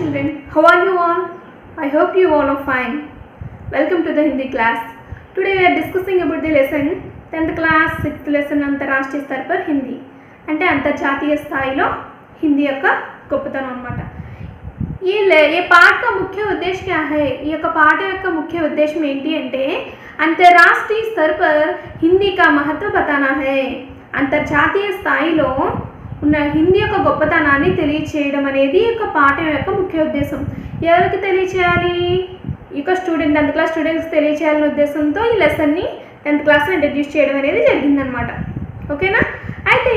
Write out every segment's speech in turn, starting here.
children, how are you all? I hope you all are fine. Welcome to the Hindi class. Today we are discussing about the lesson 10th class 6th lesson अंतर्राष्ट्रीय स्तर पर हिंदी అంటే అంతర్జాతీయ స్థాయిలో హిందీ యొక్క గొప్పతనం అన్నమాట. ये पाठ का मुख्य उद्देश्य क्या है? ये पाठ యొక్క मुख्य उद्देश्य ఏంటి అంటే अंतर्राष्ट्रीय स्तर पर हिंदी का महत्व बताना है. అంతర్జాతీయ స్థాయిలో ఉన్న హిందీ యొక్క గొప్పతనాన్ని తెలియచేయడం అనేది ఒక పాఠం యొక్క ముఖ్య ఉద్దేశం. ఎవరికి తెలియచేయాలి? ఈ స్టూడెంట్ 10th క్లాస్ స్టూడెంట్స్ తెలియచేయాలనే ఉద్దేశంతో ఈ లెసన్ని 10th క్లాస్లో ఇంట్రడ్యూస్ చేయడం అనేది జరిగిందనమాట. ఓకేనా? అయితే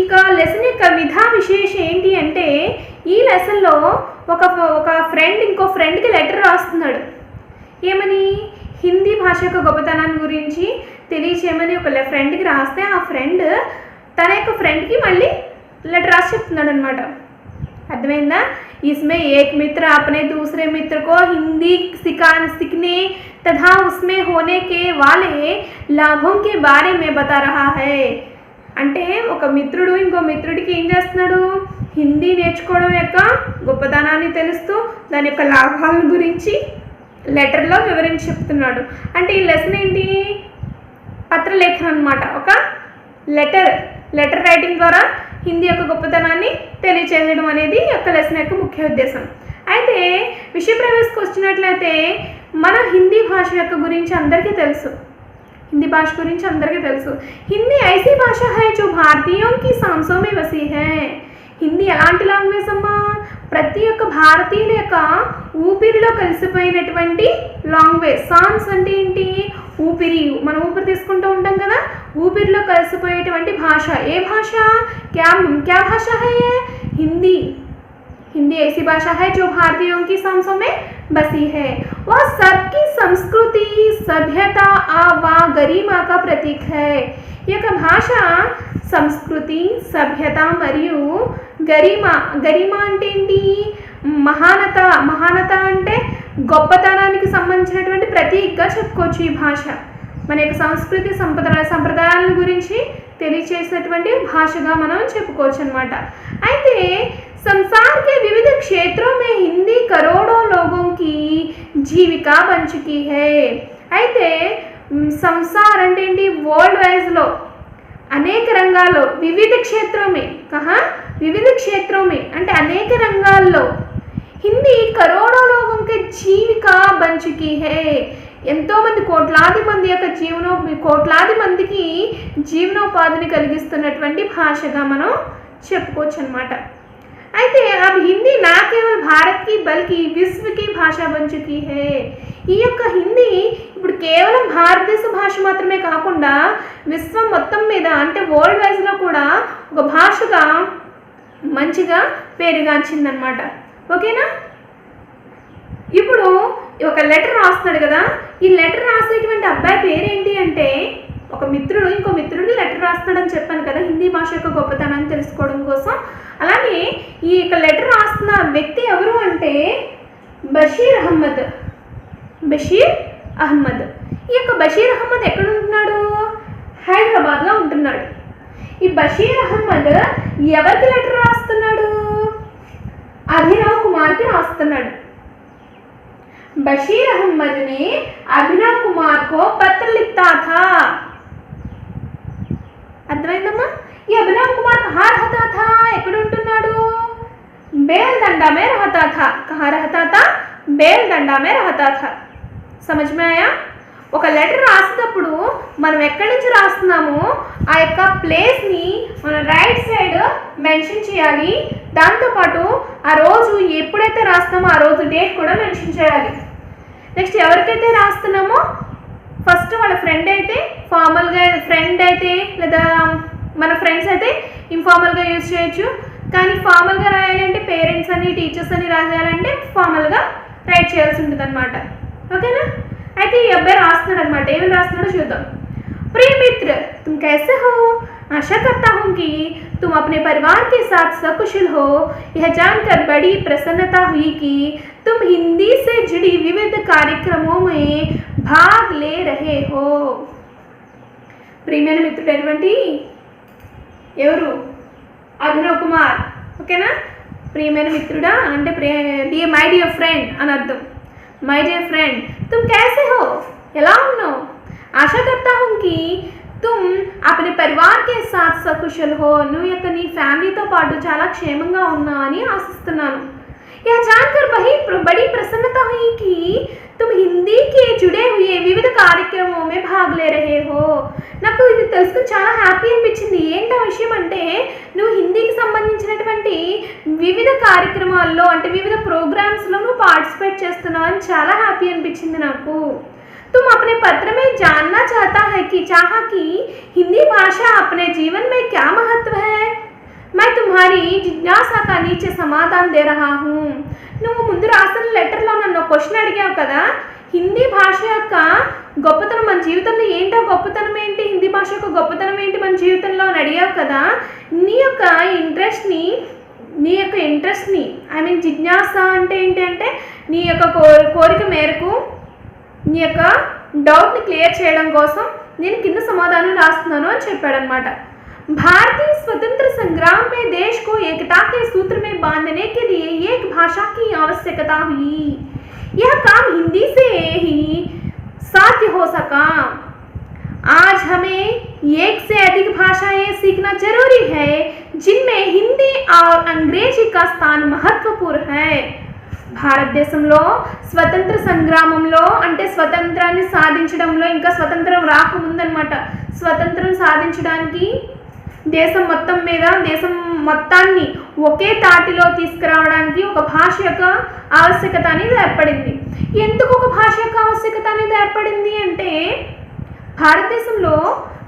ఇక లెసన్ యొక్క విధా విశేషం ఏంటి అంటే ఈ లెసన్లో ఒక ఫ్రెండ్ ఇంకో ఫ్రెండ్కి లెటర్ రాస్తున్నాడు. ఏమని? హిందీ భాష యొక్క గొప్పతనాన్ని గురించి తెలియచేయమని ఒక ఫ్రెండ్కి రాస్తే ఆ ఫ్రెండ్ తన యొక్క ఫ్రెండ్కి మళ్ళీ లెటర్ రాసి చెప్తున్నాడు అనమాట. అర్థమైందా? इसमें एक मित्र अपने दूसरे मित्र को हिंदी सीखने तथा उसमें होने के वाले लाभों के बारे में बता रहा है. అంటే ఒక మిత్రుడు ఇంకో మిత్రుడికి ఏం చేస్తున్నాడు? హిందీ నేర్చుకోవడం యొక్క గొప్పతనాన్ని తెలుస్తూ దాని యొక్క లాభాల గురించి లెటర్లో వివరించి చెప్తున్నాడు. అంటే ఈ లెసన్ ఏంటి? పత్రలేఖనం అన్నమాట. ఒక లెటర్ రైటింగ్ ద్వారా హిందీ యొక్క గొప్పతనాన్ని తెలియచేయడం అనేది యొక్క లెసన్ యొక్క ముఖ్య ఉద్దేశం. అయితే విషయ ప్రవేశకు వచ్చినట్లయితే మన హిందీ భాష యొక్క గురించి అందరికీ తెలుసు. हिंदी भाषा गुరించి అందరికీ తెలుసు. हिंदी ऐसी भाषा है जो भारतीयों की सांसों में बसी है. హిందీ ఎలాంటి లాంగ్వేజ్ అమ్మా? ప్రతి ఒక్క భారతీయుల యొక్క ఊపిరిలో కలిసిపోయినటువంటి లాంగ్వేజ్. సాన్స్ అంటే ఏంటి? ఊపిరి. మనం ఊపిరి తీసుకుంటూ ఉంటాం కదా, ఊపిరిలో కలిసిపోయేటువంటి భాష. ఏ భాష? क्या भाषा है ये? हिंदी. हिंदी ऐसी भाषा है जो भारतीयों की सांसों में बसी है. वह सबकी संस्कृति, सभ्यता व गरिमा का प्रतीक है. ఈ యొక్క భాష సంస్కృతి, సభ్యత మరియు గరిమ అంటే ఏంటి? మహానత అంటే గొప్పతనానికి సంబంధించినటువంటి ప్రతీకగా చెప్పుకోవచ్చు. ఈ భాష మన యొక్క సంస్కృతి సంప్రదాయాల గురించి తెలియచేసేటువంటి భాషగా మనం చెప్పుకోవచ్చు అన్నమాట. అయితే संसार के विविध क्षेत्रों में हिंदी करोड़ों लोगों की जीविका बन चुकी है. అయితే సంసార్ అంటే ఏంటి? వరల్డ్ వైజ్లో అనేక రంగాల్లో వివిధ క్షేత్రమే వివిధ క్షేత్రమే అంటే అనేక రంగాల్లో హిందీ కరోడో లోగంకి జీవికా బన్ చుకీ హై. ఎంతోమంది కోట్లాది మందికి జీవనోపాధిని కలిగిస్తున్నటువంటి భాషగా మనం చెప్పుకోవచ్చు అన్నమాట. అయితే अब हिंदी ना केवल भारत की बल्कि विश्व की भाषा बन चुकी है. ఈ యొక్క హిందీ ఇప్పుడు కేవలం భారతదేశ భాష మాత్రమే కాకుండా విశ్వం మొత్తం మీద అంటే వరల్డ్ వైజ్లో కూడా ఒక భాషగా మంచిగా పేరుగాంచిందనమాట. ఓకేనా? ఇప్పుడు ఒక లెటర్ రాస్తున్నాడు కదా, ఈ లెటర్ రాసేటువంటి అబ్బాయి పేరేంటి అంటే ఒక మిత్రుడు ఇంకో మిత్రుడికి లెటర్ రాస్తున్నాడని చెప్పాను కదా హిందీ భాష యొక్క గొప్పతనాన్ని తెలుసుకోవడం కోసం. అలాగే ఈ యొక్క లెటర్ రాస్తున్న వ్యక్తి ఎవరు అంటే బషీర్ అహ్మద్. ఈ యొక్క బషీర్ అహ్మద్ ఎక్కడ ఉంటున్నాడు? హైదరాబాద్లో ఉంటున్నాడు. ఈ బషీర్ అహ్మద్ ఎవరికి లెటర్ రాస్తున్నాడు? అభినవ్ కుమార్కి రాస్తున్నాడు. बशीर अहमद ने अभिनव कुमार को पत्र लिखता था. అర్థమైందమ్మా? ఈ అభినవ్ కుమార్ कहाँ रहता था? ఎక్కడ ఉంటున్నాడు? बेलदंडा में रहता था. कहाँ रहता था? बेलदंडा में रहता था. समझ में आया? ఒక లెటర్ రాసినప్పుడు మనం ఎక్కడి నుంచి రాస్తున్నామో ఆ యొక్క ప్లేస్ని మనం రైట్ సైడ్ మెన్షన్ చేయాలి. దాంతోపాటు ఆ రోజు ఎప్పుడైతే రాస్తామో ఆ రోజు డేట్ కూడా మెన్షన్ చేయాలి. నెక్స్ట్ ఎవరికైతే రాస్తున్నామో ఫస్ట్ వాళ్ళ ఫ్రెండ్ అయితే ఫార్మల్గా, ఫ్రెండ్ అయితే లేదా మన ఫ్రెండ్స్ అయితే ఇన్ఫార్మల్గా యూజ్ చేయొచ్చు. కానీ ఫార్మల్గా రాయాలి అంటే పేరెంట్స్ అని టీచర్స్ అని రాయాలంటే ఫార్మల్గా రైట్ చేయాల్సి ఉంటుంది అనమాట. ఓకేనా? అయితే ఈ అబ్బాయి రాస్తున్నాడు అనమాట. ఏమని రాస్తున్నాడో చూద్దాం. प्रिय मित्र, तुम कैसे हो? आशा करता हूँ कि तुम अपने परिवार के साथ सकुशल हो. यह जानकर बड़ी प्रसन्नता हुई कि तुम हिंदी से जुड़ी विविध कार्यक्रमों में भाग ले रहे हो. ప్రియమైన మిత్రుడైనటువంటి ఎవరు? అభినవ్ కుమార్. ఓకేనా? ప్రియమైన మిత్రుడా అంటే మై డియర్ ఫ్రెండ్ అని అర్థం. మై డియర్ ఫ్రెండ్ तुम कैसे हो, ఎలా ఉన్నావు? आशा करता हूँ कि तुम अपने परिवार के साथ सकुशल हो. నువ్వు యొక్క నీ ఫ్యామిలీతో పాటు చాలా క్షేమంగా ఉన్నావు అని ఆశిస్తున్నాను. यह जानकर बड़ी प्रसन्नता हुई कि तुम हिंदी के जुड़े हुए विविध कार्यक्रमों में भाग ले रहे हो. నాకు ఇది తెలుసుకుని చాలా హ్యాపీ అనిపించింది. ఏంటో విషయం అంటే నువ్వు హిందీకి సంబంధించినటువంటి వివిధ కార్యక్రమాల్లో అంటే వివిధ ప్రోగ్రామ్స్లో నువ్వు పార్టిసిపేట్ చేస్తున్నావు అని చాలా హ్యాపీ అనిపించింది నాకు. तुम अपने पत्र में जानना चाहा कि हिंदी भाषा अपने जीवन में क्या महत्व है. मैं तुम्हारी जिज्ञासा का नीचे समाधान दे रहा हूँ. నువ్వు ముందు రాసిన లెటర్లో నన్ను క్వశ్చన్ అడిగావు కదా, హిందీ భాష యొక్క గొప్పతనం మన జీవితంలో ఏంటో, గొప్పతనం ఏంటి, హిందీ భాష యొక్క గొప్పతనం ఏంటి మన జీవితంలో అని అడిగావు కదా. నీ యొక్క ఇంట్రెస్ట్ని ఐ మీన్ జిజ్ఞాస అంటే ఏంటి అంటే నీ యొక్క కోరిక మేరకు నీ యొక్క డౌట్ని క్లియర్ చేయడం కోసం నేను కింద సమాధానం రాస్తున్నాను అని చెప్పాడనమాట. भारतीय स्वतंत्र संग्राम में देश को एकता के सूत्र में बांधने के लिए एक भाषा की आवश्यकता हुई. यह काम हिंदी से ही साध्य हो सका. आज हमें एक से अधिक भाषाएं सीखना जरूरी है जिनमें हिंदी और अंग्रेजी का स्थान महत्वपूर्ण है. భారతదేశంలో స్వతంత్ర సంగ్రామంలో అంటే స్వతంత్రాన్ని సాధించడంలో ఇంకా స్వతంత్రం రాకముందనమాట, స్వతంత్రం సాధించడానికి దేశం మొత్తాన్ని ఒకే తాటిలో తీసుకురావడానికి ఒక భాష యొక్క ఆవశ్యకత అనేది ఏర్పడింది. ఎందుకు ఒక భాష యొక్క ఆవశ్యకత అనేది ఏర్పడింది అంటే భారతదేశంలో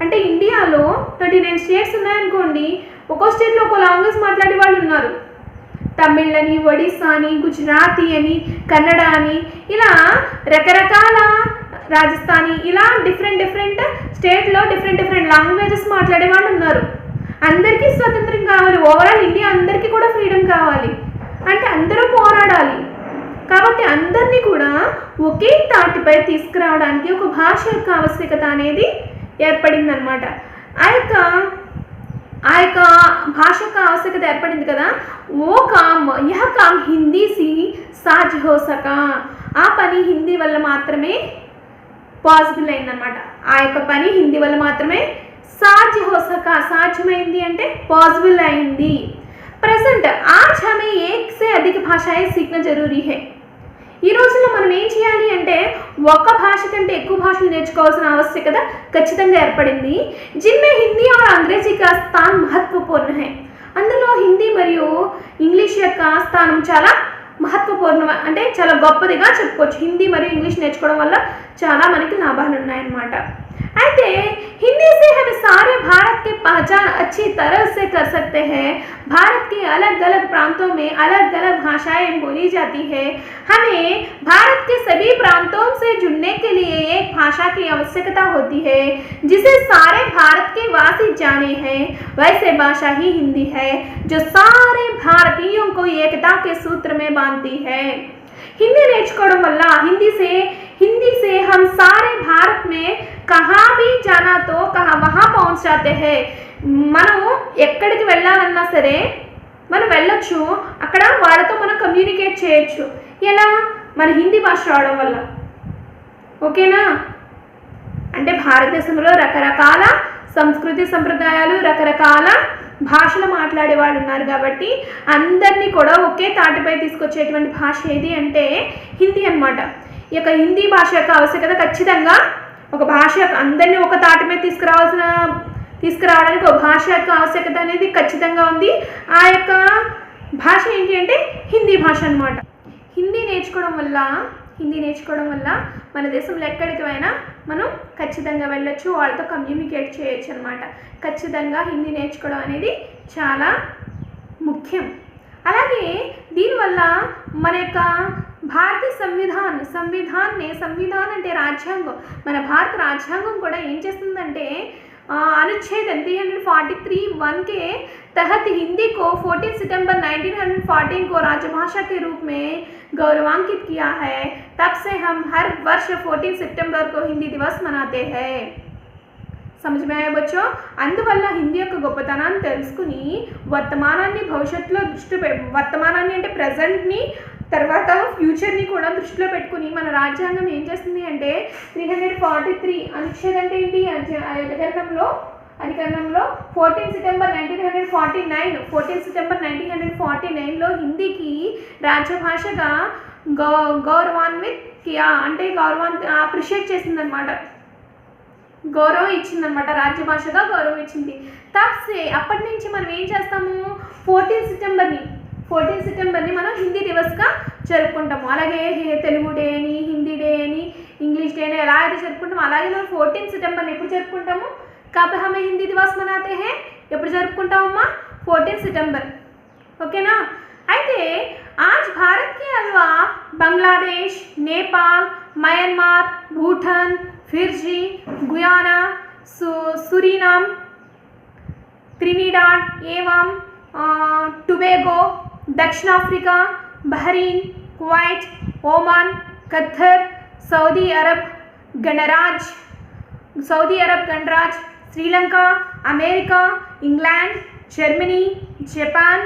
అంటే ఇండియాలో 39 స్టేట్స్ ఉన్నాయనుకోండి, ఒక్కో స్టేట్లో ఒక లాంగ్వేజ్ మాట్లాడే వాళ్ళు ఉన్నారు. తమిళ్ అని, ఒడిస్సా అని, గుజరాతీ అని, కన్నడ అని, ఇలా రకరకాల రాజస్థానీ, ఇలా డిఫరెంట్ స్టేట్లో డిఫరెంట్ లాంగ్వేజెస్ మాట్లాడే వాళ్ళు ఉన్నారు. అందరికీ స్వతంత్రం కావాలి, ఓవరాల్ ఇండియా అందరికీ కూడా ఫ్రీడమ్ కావాలి అంటే అందరూ పోరాడాలి. కాబట్టి అందరినీ కూడా ఒకే తాటిపై తీసుకురావడానికి ఒక భాష యొక్క ఆవశ్యకత అనేది ఏర్పడిందనమాట. ఆ యొక్క భాష యొక్క ఆవశ్యకత ఏర్పడింది కదా. యహ కామ్ హిందీ సి సాజ్ హో సకా. ఆ పని హిందీ వల్ల మాత్రమే పాసిబుల్ అయిందనమాట. ఆ యొక్క పని హిందీ వల్ల మాత్రమే సాజ్ హో సకా, సాధ్యమైంది అంటే పాసిబుల్ అయింది. ప్రెసెంట్ ఆజ్ హమే ఏక్ సే అధిక భాషాయే సీఖనా జరూరీ హై. ఈ రోజుల్లో మనం ఏం చేయాలి అంటే ఒక భాష కంటే ఎక్కువ భాషలు నేర్చుకోవాల్సిన ఆవశ్యకత ఖచ్చితంగా ఏర్పడింది. జిన్మే హిందీ और अंग्रेजी का स्थान महत्वपूर्ण है. అందులో హిందీ మరియు ఇంగ్లీష్ యొక్క స్థానం చాలా మహత్వపూర్ణ అంటే చాలా గొప్పదిగా చెప్పుకోవచ్చు. హిందీ మరియు ఇంగ్లీష్ నేర్చుకోవడం వల్ల చాలా మనకి లాభాలు ఉన్నాయన్నమాట. అయితే हिंदी से हम सारे भारत की पहचान अच्छी तरह से कर सकते हैं. भारत के अलग अलग प्रांतों में अलग अलग भाषाएं बोली जाती है. हमें भारत के सभी प्रांतों से जुड़ने के लिए एक भाषा की आवश्यकता होती है जिसे सारे भारत के वासी जाने हैं. वैसे भाषा ही हिंदी है जो सारे भारतीयों को एकता के सूत्र में बांधती है. हिंदी నేర్చుకోవడం వల్ల हिंदी से हम सारे भारत में कहाँ भी जाना तो वहाँ पहुँच जाते हैं. మనం ఎక్కడికి వెళ్ళాలన్నా సరే మనం వెళ్ళొచ్చు, అక్కడ వాళ్ళతో మనం కమ్యూనికేట్ చేయొచ్చు. ఎలా? మన హిందీ భాష రావడం వల్ల. ఓకేనా? అంటే భారతదేశంలో రకరకాల సంస్కృతి సంప్రదాయాలు, రకరకాల భాషలు మాట్లాడే వాళ్ళు ఉన్నారు కాబట్టి అందరినీ కూడా ఒకే తాటిపై తీసుకొచ్చేటువంటి భాష ఏది అంటే హిందీ అన్నమాట. ఈ యొక్క హిందీ భాష యొక్క ఆవశ్యకత ఖచ్చితంగా ఒక భాష అందరినీ ఒక తాటి మీద తీసుకురావడానికి ఒక భాష యొక్క ఆవశ్యకత అనేది ఖచ్చితంగా ఉంది. ఆ యొక్క భాష ఏంటి అంటే హిందీ భాష అన్నమాట. హిందీ నేర్చుకోవడం వల్ల మన దేశంలో ఎక్కడికి అయినా మనం ఖచ్చితంగా వెళ్ళొచ్చు, వాళ్ళతో కమ్యూనికేట్ చేయొచ్చు అన్నమాట. ఖచ్చితంగా హిందీ నేర్చుకోవడం అనేది చాలా ముఖ్యం. అలాగే దీనివల్ల మన యొక్క భారతీయ సంవిధాన్ అంటే రాజ్యాంగం, మన భారత రాజ్యాంగం కూడా ఏం చేస్తుందంటే अनुच्छेद 343(1) के तहत हिंदी को 14 सितंबर 1914 को राजभाषा के रूप में गौरवान्वित किया है. तब से हम हर वर्ष 14 सितंबर को हिंदी दिवस मनाते हैं. समझ में आया बच्चों? అందువల్ల హిందీ యొక్క గొప్పతనాన్ని తెలుసుకుని వర్తమానాన్ని భవిష్యత్తులో వర్తమానాన్ని అంటే ప్రెజెంట్ని తర్వాత ఫ్యూచర్ని కూడా దృష్టిలో పెట్టుకుని మన రాజ్యాంగం ఏం చేస్తుంది అంటే 343 అనుచ్ఛేదం అంటే ఏంటి అధికరణంలో 14 సెప్టెంబర్ 1949లో హిందీకి రాజ్యభాషగా గౌరవాన్విత్ కియా అంటే అప్రిషియేట్ చేసిందనమాట, గౌరవం ఇచ్చిందనమాట, రాజ్యభాషగా గౌరవం ఇచ్చింది. తప్సే అప్పటి నుంచి మనం ఏం చేస్తాము, 14 సెప్టెంబర్ని మనం హిందీ దివస్గా జరుపుకుంటాము. అలాగే తెలుగు డే అని, హిందీ డే అని, ఇంగ్లీష్ డే అని ఎలా అయితే జరుపుకుంటాము అలాగే మనం 14 సిतंबर ఎప్పుడు జరుపుకుంటాము? కబ్ హమే హిందీ దివస్ మనాతే హై, ఎప్పుడు జరుపుకుంటామమ్మా? 14 सितंबर, ఓకేనా? అయితే आज भारत के अलावा Bangladesh, Nepal, Myanmar, Bhutan, Fiji, Guyana, Suriname, Trinidad एवं टोबैगो, दक्षिण Africa, Bahrain, Kuwait, Oman, Qatar, Saudi Arab गणराज्य, Sri Lanka, America, England, Germany, Japan,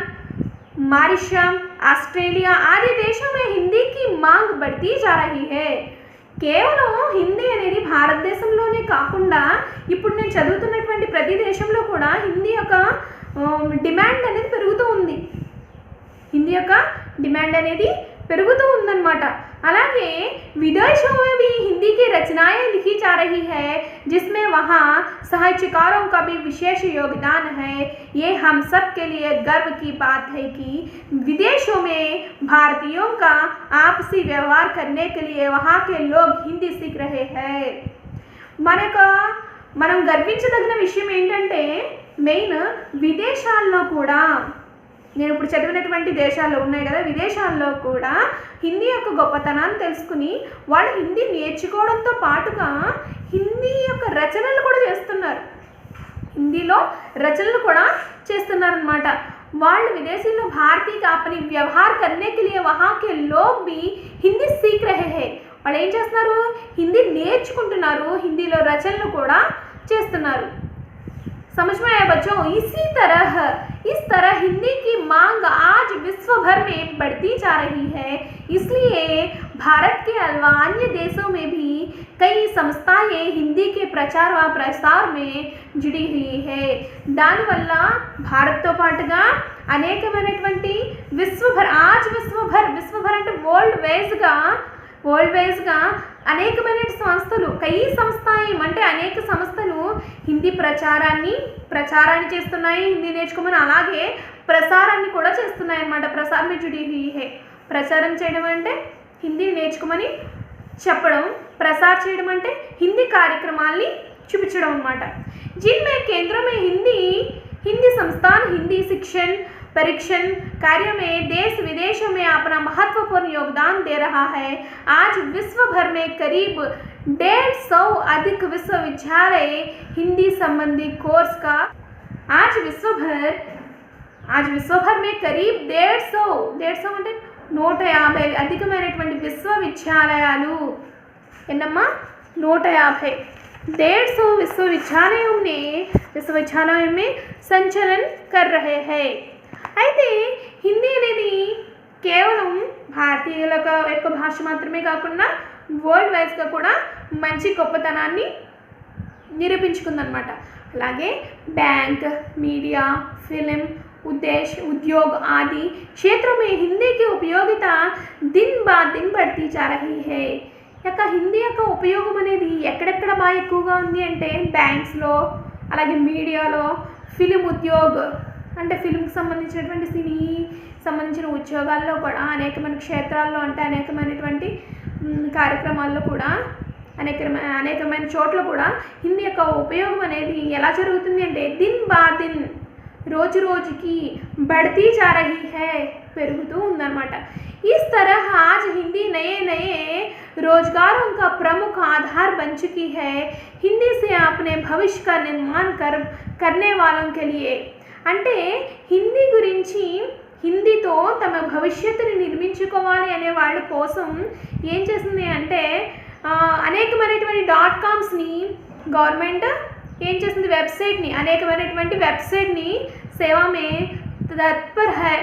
Mauritius, Australia आदि देशों में हिंदी की मांग बढ़ती जा रही है. కేవలం హిందీ అనేది భారతదేశంలోనే కాకుండా ఇప్పుడు నేను చదువుతున్నటువంటి ప్రతి దేశంలో కూడా హిందీ యొక్క డిమాండ్ అనేది పెరుగుతూ ఉంది. పెరుగుతూ ఉందన్నమాట. అలాగే विदेशों में भी हिंदी की रचनाएं लिखी जा रही है जिसमें वहाँ साहित्यकारों का भी विशेष योगदान है. ये हम सब के लिए गर्व की बात है कि विदेशों में भारतीयों का आपसी व्यवहार करने के लिए वहाँ के लोग हिंदी सीख रहे हैं. మనం గర్వించదగిన విషయం ఏంటంటే మెయిన్ విదేశాల్లో కూడా, నేను ఇప్పుడు చదివినటువంటి దేశాల్లో ఉన్నాయి కదా, విదేశాల్లో కూడా హిందీ యొక్క గొప్పతనాన్ని తెలుసుకుని వాళ్ళు హిందీ నేర్చుకోవడంతో పాటుగా హిందీ యొక్క రచనలు కూడా చేస్తున్నారు, హిందీలో రచనలు కూడా చేస్తున్నారన్నమాట. వాళ్ళు విదేశీలో भारतीय का अपनी व्यवहार करने के लिए वहाँ के लोग भी हिंदी सीख रहे हैं. వాళ్ళు ఏం చేస్తున్నారు, హిందీ నేర్చుకుంటున్నారు, హిందీలో రచనలు కూడా చేస్తున్నారు. समझ में आया बच्चों? इस तरह हिंदी की मांग आज विश्व भर में बढ़ती जा रही है. इसलिए भारत के अलावा अन्य देशों में भी कई संस्थाएं हिंदी के प्रचार व प्रसार में जुड़ी हुई है. దానివల్ల భారత్తో పాటుగా అనేకమైనటువంటి విశ్వభర్ అంటే వరల్డ్ వైజ్గా అనేకమైన సంస్థలు అంటే అనేక సంస్థలు హిందీ ప్రచారాన్ని చేస్తున్నాయి, హిందీ నేర్చుకోమని, అలాగే ప్రసారాన్ని కూడా చేస్తున్నాయి అన్నమాట. ప్రసారం में जुड़ी हुई है. ప్రచారం చేయడం అంటే హిందీ నేర్చుకోమని చెప్పడం, ప్రసారం చేయడం అంటే హిందీ కార్యక్రమాల్ని చూపించడం అన్నమాట. जिनमें केंद्रों में हिंदी संस्थान हिंदी शिक्षण परीक्षण कार्य में देश विदेशों में अपना महत्वपूर्ण योगदान दे रहा है. आज विश्व भर में करीब 150 अधिक विश्वविद्यालय हिंदी संबंधी कोर्स का आज विश्व भर में करीब 150 అంటే 150 అధికమైనటువంటి విశ్వవిద్యాలయాలు, ఎన్నమ్మా 150 150 विश्वविद्यालयों में संचालन कर रहे हैं. అయితే హిందీ అనేది కేవలం భారతీయుల యొక్క భాష మాత్రమే కాకుండా వరల్డ్ వైజ్గా కూడా మంచి గొప్పతనాన్ని నిరూపించుకుందనమాట. అలాగే बैंक, मीडिया, फिल्म, उद्योग आदि क्षेत्रों में हिंदी की उपयोगिता दिन बाद दिन बढ़ती जा रही है. హిందీ యొక్క ఉపయోగం అనేది ఎక్కడెక్కడ బాగా ఎక్కువగా ఉంది అంటే బ్యాంక్స్లో, అలాగే మీడియాలో, ఫిలిం ఉద్యోగ్ అంటే ఫిల్మ్కి సంబంధించినటువంటి సినీ సంబంధించిన ఉద్యోగాల్లో కూడా అనేకమైన క్షేత్రాల్లో అంటే అనేకమైనటువంటి కార్యక్రమాల్లో కూడా అనేకమైన చోట్ల కూడా హిందీ యొక్క ఉపయోగం అనేది ఎలా జరుగుతుంది అంటే దిన్ బా దిన్ రోజు రోజుకి बढ़ती जा रही है, పెరుగుతూ ఉందన్నమాట. इस तरह आज हिंदी नए रोजगारों का प्रमुख आधार बन चुकी है. हिंदी से अपने भविष्य का निर्माण करने वालों के लिए అంటే హిందీ గురించి, హిందీతో తమ భవిష్యత్తుని నిర్మించుకోవాలి అనే వాళ్ళ కోసం ఏం చేస్తుంది అంటే అనేకమైనటువంటి .comsని గవర్నమెంట్ ఏం చేసింది, వెబ్సైట్ని, అనేకమైనటువంటి వెబ్సైట్ని సేవామే తత్పర్ హై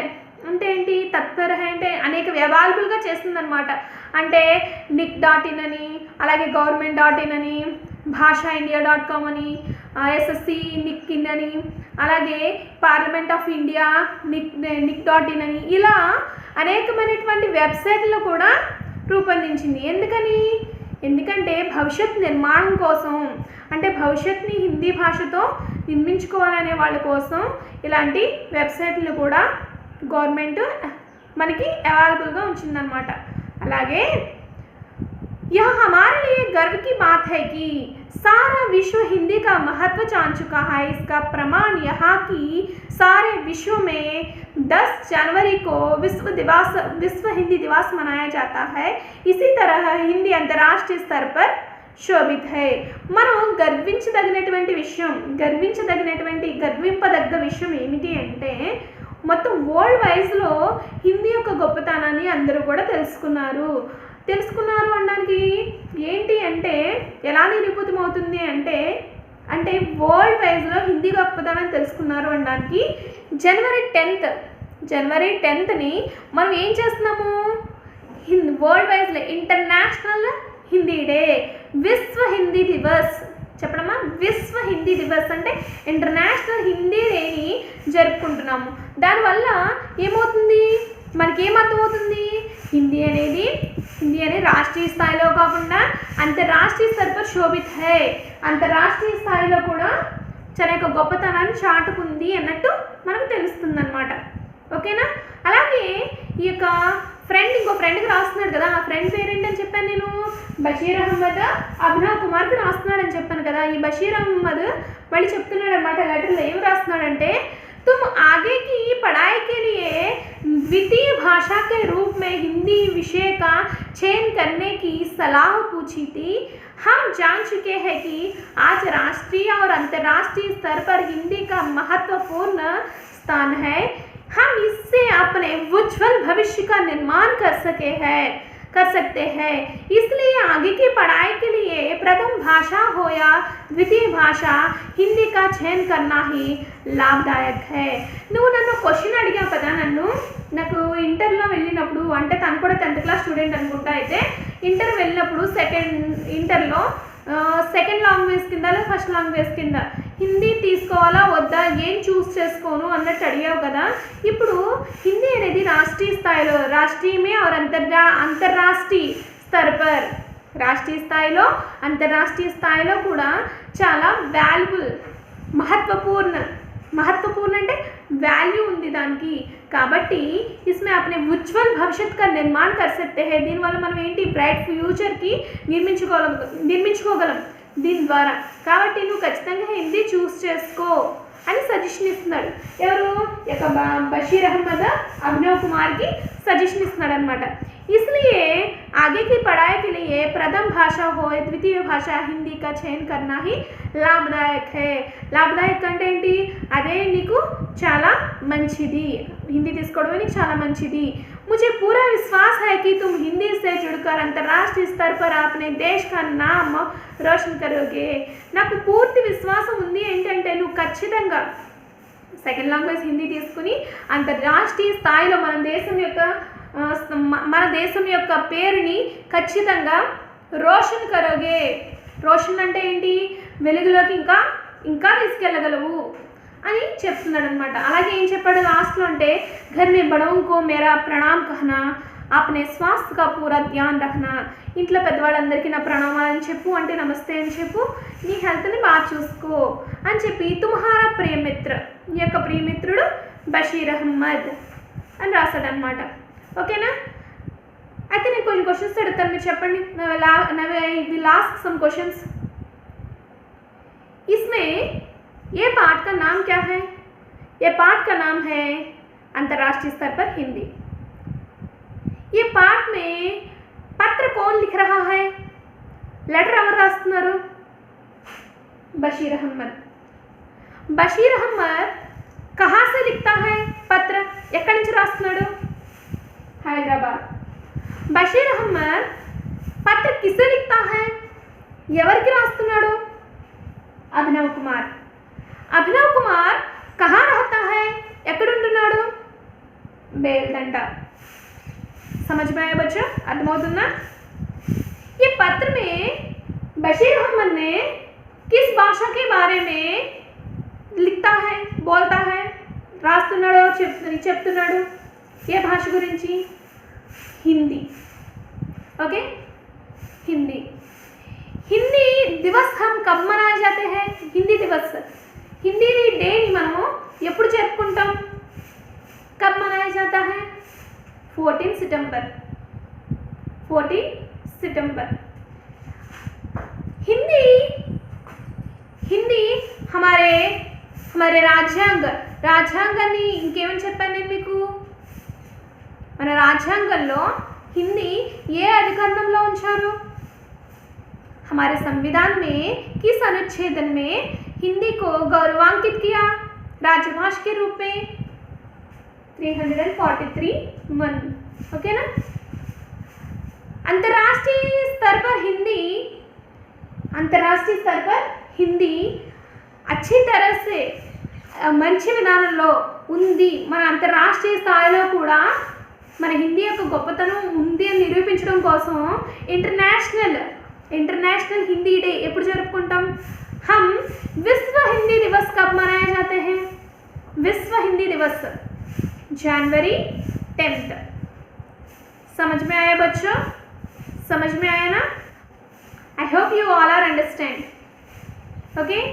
అంటే ఏంటి, తత్పర్ హై అంటే అనేక అవైలబుల్గా చేస్తుందన్నమాట. అంటే nic.in అని, అలాగే government.in అని, bhashaindia.com అని, SSC nic.in అని, అలాగే పార్లమెంట్ ఆఫ్ ఇండియా nic.in అని, ఇలా అనేకమైనటువంటి వెబ్సైట్లు కూడా రూపొందించింది. ఎందుకంటే భవిష్యత్ నిర్మాణం కోసం, అంటే భవిష్యత్తుని హిందీ భాషతో నిర్మించుకోవాలనే వాళ్ళ కోసం ఇలాంటి వెబ్సైట్లు కూడా గవర్నమెంట్ మనకి అవైలబుల్గా ఉంచిందన్నమాట. అలాగే यह हमारे लिए गर्व की बात है कि सारा विश्व हिंदी का महत्व जान चुका है। इसका प्रमाण यहाँ की सारे विश्व में 10 जनवरी को विश्व हिंदी दिवस मनाया जाता है। इसी तरह हिंदी अंतर्राष्ट्रीय स्तर पर శోభిత్ హై. మనం గర్వించదగినటువంటి గర్వింపదగ్గ విషయం ఏమిటి అంటే మొత్తం వరల్డ్ వైజ్లో హిందీ యొక్క గొప్పతనాన్ని అందరూ కూడా తెలుసుకున్నారు అనడానికి ఏంటి అంటే ఎలా నిరూపితం అవుతుంది అంటే వరల్డ్ వైజ్లో హిందీ గొప్పతనాన్ని తెలుసుకున్నారు అనడానికి జనవరి 10ని మనం ఏం చేస్తున్నాము, వరల్డ్ వైజ్లో ఇంటర్నేషనల్ హిందీ డే, విశ్వ హిందీ దివస్ చెప్పడమా, విశ్వ హిందీ దివస్ అంటే ఇంటర్నేషనల్ హిందీ డేని జరుపుకుంటున్నాము. దానివల్ల ఏమవుతుంది, మనకేమర్థమవుతుంది, హిందీ అనేది రాష్ట్రీయ స్థాయిలో కాకుండా అంతర్రాష్ట్రీయ స్థాయిలో శోభిత్ హై, అంతర్రాష్ట్రీయ స్థాయిలో కూడా చాలా యొక్క గొప్పతనాన్ని చాటుకుంది అన్నట్టు మనకు తెలుస్తుంది అన్నమాట. ఓకేనా. అలాగే ఈ యొక్క ఇంకో ఫ్రెండ్కి రాస్తున్నాడు కదా, ఆ ఫ్రెండ్ పేరేంటని చెప్పాను నేను, బషీర్ అహ్మద్ అభినవ్ కుమార్కి రాస్తున్నాడు అని చెప్పాను కదా. ఈ బషీర్ అహ్మద్ మళ్ళీ చెప్తున్నాడు అనమాట లెటర్లో. ఏం రాస్తున్నాడంటే, तुम आगे की पढ़ाई के लिए द्वितीय भाषा के रूप में हिंदी विषय का चयन करने की सलाह पूछी थी। हम जान चुके हैं कि आज राष्ट्रीय और अंतर्राष्ट्रीय स्तर पर हिंदी का महत्वपूर्ण स्थान है। हम इससे अपने उज्ज्वल भविष्य का निर्माण कर सकते हैं। इसलिए आगे की पढ़ाई के लिए प्रथम भाषा हो या द्वितीय भाषा हिंदी का चयन करना ही लाभदायक है। నువ్వు నన్ను క్వశ్చన్ అడిగావు కదా, నాకు ఇంటర్లో వెళ్ళినప్పుడు, అంటే తను కూడా 10th క్లాస్ స్టూడెంట్ అనుకుంటా. అయితే ఇంటర్ వెళ్ళినప్పుడు ఇంటర్లో సెకండ్ లాంగ్వేజ్ కింద లేదా ఫస్ట్ లాంగ్వేజ్ కింద హిందీ తీసుకోవాలా వద్దా, ఏం చూస్ చేసుకోను అన్నట్టు అడిగావు కదా. ఇప్పుడు హిందీ అనేది రాష్ట్రీయ స్థాయిలో, రాష్ట్రీయమే और అంతర్రాష్ట్రీయ స్तर पर, రాష్ట్రీయ స్థాయిలో అంతర్రాష్ట్రీయ స్థాయిలో కూడా చాలా వాల్యుబుల్, महत्वपूर्ण అంటే వాల్యూ ఉంది దానికి. కాబట్టి इसमें अपने उज्ज्वल भविष्य का निर्माण कर सकते हैं. దీనివల్ల మనం ఏంటి, బ్రైట్ ఫ్యూచర్కి నిర్మించుకోగలం దీని ద్వారా. కాబట్టి నువ్వు ఖచ్చితంగా హిందీ చూస్ చేసుకో అని సజెషన్ ఇస్తున్నాడు. ఎవరు, బషీర్ అహ్మద్ అభినవ్ కుమార్కి సజెషన్ ఇస్తున్నాడు అనమాట. इसलिए आगे की पढ़ाई के लिए प्रथम भाषा हो द्वितीय भाषा हिंदी का चयन करना ही लाभदायक है. లాభదాయక్ అంటే ఏంటి, అదే నీకు చాలా మంచిది, హిందీ తీసుకోవడమే నీకు చాలా మంచిది. मुझे पूरा विश्वास है कि तुम हिंदी से जुड़कर अंतर्राष्ट्रीय स्तर पर अपने देश का नाम रोशन करोगे. నాకు పూర్తి విశ్వాసం ఉంది ఏంటంటే నువ్వు ఖచ్చితంగా సెకండ్ లాంగ్వేజ్ హిందీ తీసుకుని అంతర్రాష్ట్రీయ స్థాయిలో మన దేశం యొక్క పేరుని ఖచ్చితంగా రోషన్ కరోగే. రోషన్ అంటే ఏంటి, వెలుగులోకి ఇంకా తీసుకెళ్ళగలవు అని చెప్తున్నాడు అనమాట. అలాగే ఏం చెప్పాడు లాస్ట్లో అంటే, ఘర్ మే బడోं को मेरा प्रणाम कहना, अपने स्वास्थ्य का पूरा ध्यान रखना. ఇంట్లో పెద్దవాళ్ళందరికీ నా ప్రణామాలని చెప్పు, అంటే నమస్తే అని చెప్పు, నీ హెల్త్ని బాగా చూసుకో అని చెప్పి తుమ్హారా ప్రియమిత్ర, నీ యొక్క ప్రియమిత్రుడు బషీర్ అహ్మద్ అని రాశాడనమాట. ఓకేనా. అయితే నేను కొన్ని క్వశ్చన్స్ అడుగుతాను, మీరు చెప్పండి. Will ask some questions. इसमें ये पाठ का नाम क्या है? ये पाठ का नाम है अंतर्राष्ट्रीय स्तर पर हिंदी. ये पाठ में पत्र कौन लिख रहा है? लेटर ఎవరు రాస్తున్నారు? बशीर अहमद. बशीर अहमद कहाँ से लिखता है पत्र? ఎక్కడి నుంచి రాస్తున్నాడు? हैदराबाद. बशीर अहमद पत्र किसे लिखता है? ఎవరికి రాస్తున్నాడు? अभिनव कुमार. अभिनव कुमार कहाँ रहता है? ఎక్కడుంటున్నాడు? बेलदंडा. समझ में आया बच्चों? अर्थमవుతుందా? ये पत्र में बशीर अहमद ने किस भाषा के बारे में लिखता है, बोलता है, రాస్తున్నాడో చెప్తున్నాడు? ఏ భాష గురించి? హిందీ. ओके, हिंदी. हिंदी दिवस हम कब मनाए जाते हैं? हिंदी दिवस, हिंदी डे ని మనము ఎప్పుడు జరుపుకుంటాం? कब मनाया जाता है? 14 सितंबर. 14 सितंबर. हिंदी हिंदी हमारे రాజ్యాంగాన్ని ఇంకేమని చెప్పాను నేను మీకు? మన రాజ్యాంగంలో हिंदी ये अधिकरणంలో ఉంచారు? हमारे संविधान में किस अनुच्छेदन में हिंदी को गौरवांकित किया राजभाषा के रूप में? 343(1). ओके ना? अंतर्राष्ट्रीय स्तर पर हिंदी अच्छी तरह से మంచి విధానంలో ఉంది. మన అంతర్రాష్ట్రీయ స్థాయిలో కూడా మన హిందీ యొక్క గొప్పతనం ఉంది అని నిరూపించడం కోసం इंटरनेशनल हिंदी डे ఎప్పుడు జరుపుకుంటాం? हम विश्व हिंदी दिवस कब मनाए जाते हैं? विश्व हिंदी दिवस जनवरी 10th. समझ में आया बच्चों? समझ में आया ना? I hope you all are understand. Okay.